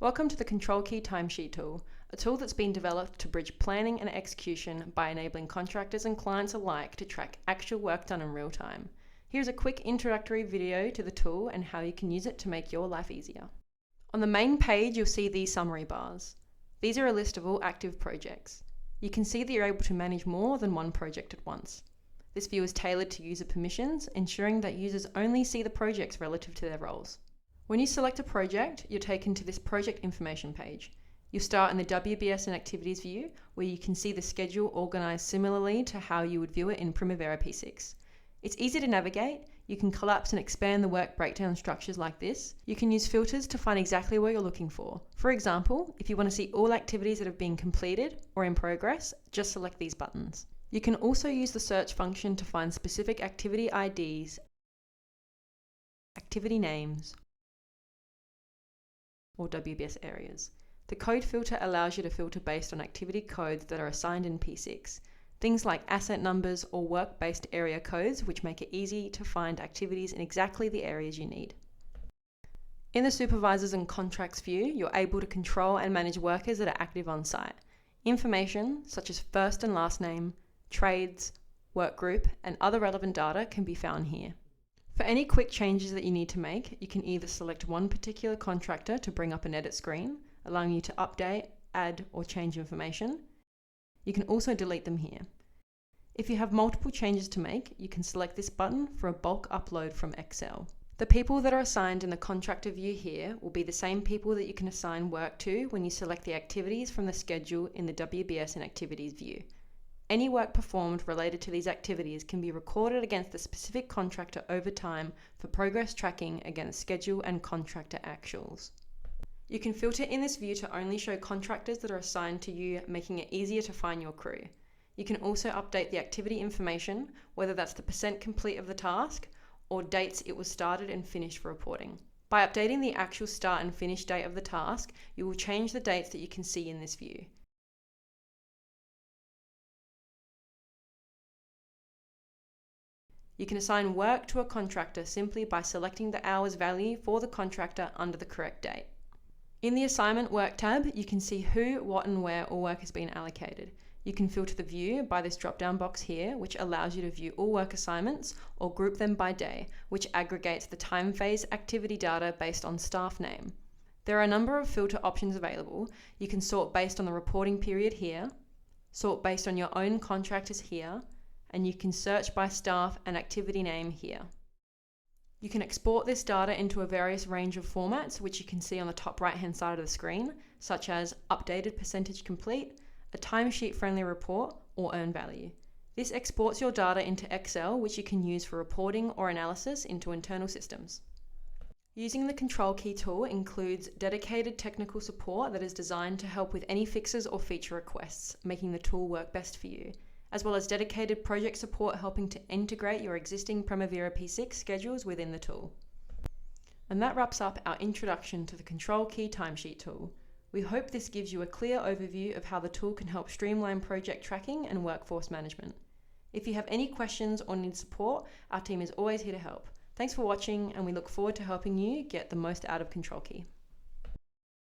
Welcome to the Ctrl Key Timesheet Tool, a tool that's been developed to bridge planning and execution by enabling contractors and clients alike to track actual work done in real time. Here's a quick introductory video to the tool and how you can use it to make your life easier. On the main page, you'll see these summary bars. These are a list of all active projects. You can see that you're able to manage more than one project at once. This view is tailored to user permissions, ensuring that users only see the projects relative to their roles. When you select a project, you're taken to this project information page. You start in the WBS and Activities view, where you can see the schedule organized similarly to how you would view it in Primavera P6. It's easy to navigate. You can collapse and expand the work breakdown structures like this. You can use filters to find exactly what you're looking for. For example, if you want to see all activities that have been completed or in progress, just select these buttons. You can also use the search function to find specific activity IDs, activity names, or WBS areas. The code filter allows you to filter based on activity codes that are assigned in P6. Things like asset numbers or work-based area codes, which make it easy to find activities in exactly the areas you need. In the Supervisors and Contracts view, you're able to control and manage workers that are active on site. Information, such as first and last name, trades, work group, and other relevant data can be found here. For any quick changes that you need to make, you can either select one particular contractor to bring up an edit screen, allowing you to update, add, or change information. You can also delete them here. If you have multiple changes to make, you can select this button for a bulk upload from Excel. The people that are assigned in the contractor view here will be the same people that you can assign work to when you select the activities from the schedule in the WBS and Activities view. Any work performed related to these activities can be recorded against the specific contractor over time for progress tracking against schedule and contractor actuals. You can filter in this view to only show contractors that are assigned to you, making it easier to find your crew. You can also update the activity information, whether that's the % complete of the task or dates it was started and finished for reporting. By updating the actual start and finish date of the task, you will change the dates that you can see in this view. You can assign work to a contractor simply by selecting the hours value for the contractor under the correct date. In the Assignment Work tab, you can see who, what and where all work has been allocated. You can filter the view by this drop-down box here, which allows you to view all work assignments or group them by day, which aggregates the time phase activity data based on staff name. There are a number of filter options available. You can sort based on the reporting period here, sort based on your own contractors here, and you can search by staff and activity name here. You can export this data into a various range of formats, which you can see on the top right-hand side of the screen, such as updated % complete, a timesheet-friendly report, or earn value. This exports your data into Excel, which you can use for reporting or analysis into internal systems. Using the Ctrl Key tool includes dedicated technical support that is designed to help with any fixes or feature requests, making the tool work best for you, as well as dedicated project support helping to integrate your existing Primavera P6 schedules within the tool. And that wraps up our introduction to the Ctrl Key Timesheet tool. We hope this gives you a clear overview of how the tool can help streamline project tracking and workforce management. If you have any questions or need support, our team is always here to help. Thanks for watching, and we look forward to helping you get the most out of Ctrl Key.